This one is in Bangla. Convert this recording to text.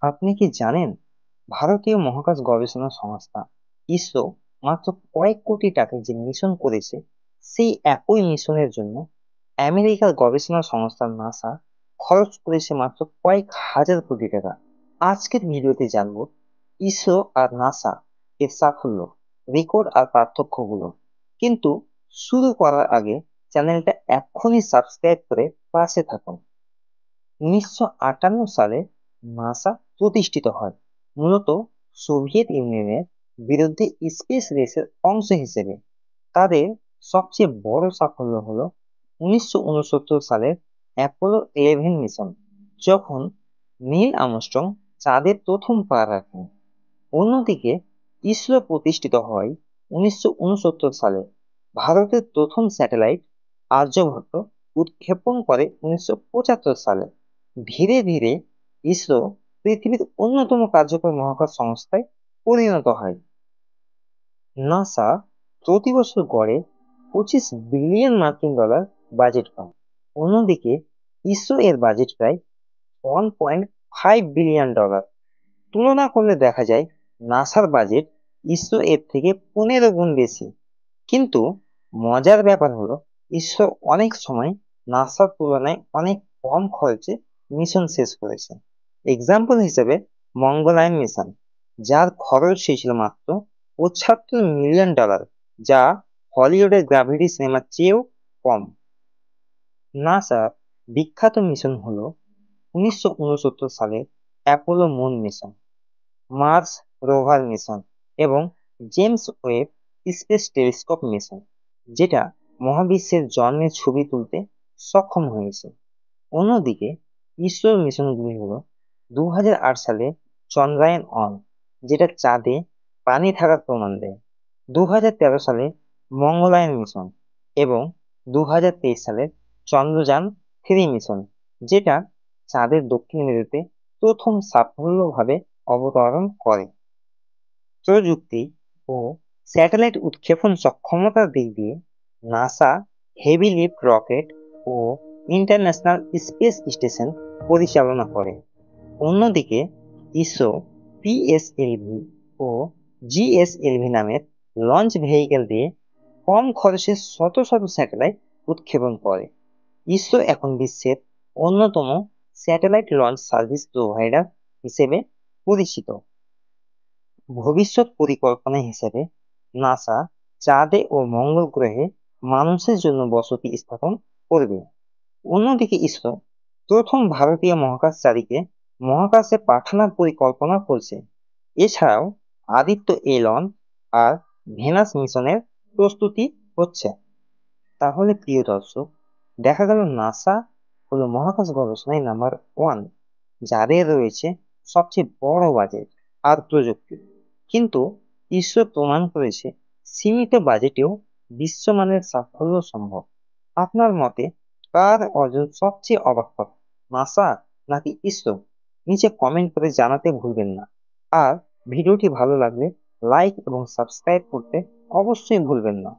আপনি কি জানেন ভারতীয় মহাকাশ গবেষণা সংস্থা ইসরো মাত্র কয়েক কোটি টাকা যে মিশন করেছে, সেই একই মিশনের জন্য আমেরিকার গবেষণা সংস্থা নাসা খরচ করেছে মাত্র কয়েক হাজার কোটি টাকা। আজকের ভিডিওতে জানবো ইসরো আর নাসা এর সাফল্য, রেকর্ড আর পার্থক্যগুলো। কিন্তু শুরু করার আগে চ্যানেলটা এক্ষুনি সাবস্ক্রাইব করে পাশে থাকুন। 1958 সালে নাসা প্রতিষ্ঠিত হয়, মূলত সোভিয়েত ইউনিয়নের বিরুদ্ধে স্পেস রেসের অংশ হিসেবে। তাদের সবচেয়ে বড় সাফল্য হলো 1969 সালের অ্যাপোলো 11 মিশন, যখন নীল আর্মস্ট্রং চাঁদে প্রথম পা রাখেন। অন্যদিকে ইসরো প্রতিষ্ঠিত হয় 1969 সালে। ভারতের প্রথম স্যাটেলাইট আর্যভট্ট উৎক্ষেপণ করে 1975 সালে। ধীরে ধীরে ইসরো পৃথিবীর অন্যতম কার্যকর মহাকাশ সংস্থায় পরিণত হয়। নাসা প্রতি বছর গড়ে 25 বিলিয়ন মার্কিন ডলার বাজেট পায়। অন্যদিকে ইসরো এর বাজেট প্রায় 1.5 বিলিয়ন ডলার। তুলনা করলে দেখা যায় নাসার বাজেট ইসরো এর থেকে 15 গুণ বেশি। কিন্তু মজার ব্যাপার হলো ইসরো অনেক সময় নাসার তুলনায় অনেক কম খরচে মিশন শেষ করেছে। এক্সাম্পল হিসেবে মঙ্গলায়ন মিশন, যার খরচ ছিল মাত্র 75 মিলিয়ন ডলার, যা হলিউডের গ্র্যাভিটি সিনেমার চেয়েও কম। নাসার বিখ্যাত মিশন হলো 1969 সালের Apollo moon mission, Mars rover mission এবং James Webb space telescope mission, যেটা মহাবিশ্বের জন্মের ছবি তুলতে সক্ষম হয়েছে। অন্যদিকে ইসরোর মিশনগুলি হলো 2008 সালে চন্দ্রায়ন-1, যেটা চাঁদে পানি থাকার প্রমাণ দেয়, 2013 সালে মঙ্গলায়ন মিশন এবং 2023 সালের চন্দ্রযান-3 মিশন, যেটা চাঁদের দক্ষিণ মেরুতে প্রথম সাফল্যভাবে অবতরণ করে। প্রযুক্তি ও স্যাটেলাইট উৎক্ষেপণ সক্ষমতার দিক দিয়ে নাসা হেভি লিফট রকেট ও ইন্টারন্যাশনাল স্পেস স্টেশন পরিচালনা করে। অন্যদিকে ইসরো পিএসএলভি ও জিএসএলভি নামের লঞ্চ ভেহিকেল দিয়ে কম খরচে শত শত স্যাটেলাইট উৎক্ষেপণ করে। ইসরো এখন বিশ্বের অন্যতম স্যাটেলাইট লঞ্চ সার্ভিস প্রোভাইডার হিসেবে পরিচিত। ভবিষ্যৎ পরিকল্পনা হিসেবে নাসা চাঁদে ও মঙ্গল গ্রহে মানুষের জন্য বসতি স্থাপন করবে। অন্যদিকে ইসরো প্রথম ভারতীয় মহাকাশচারীকে মহাকাশে পাঠানোর পরিকল্পনা করছে। এছাড়াও আদিত্য-A আর ভেনাস মিশনের প্রস্তুতি হচ্ছে। তাহলে প্রিয় দর্শক, দেখা গেল নাসা হলো মহাকাশ গবেষণায় নাম্বার 1, যাদের রয়েছে সবচেয়ে বড় বাজেট আর প্রযুক্তি। কিন্তু ইসরো প্রমাণ করেছে সীমিত বাজেটেও বিশ্বমানের সাফল্য সম্ভব। আপনার মতে কার অর্জন সবচেয়ে অবাক কর, নাসা নাকি ইসরো? নিচে কমেন্ট করে জানাতে ভুলবেন না। আর ভিডিওটি ভালো লাগলে লাইক এবং সাবস্ক্রাইব করতে অবশ্যই ভুলবেন না।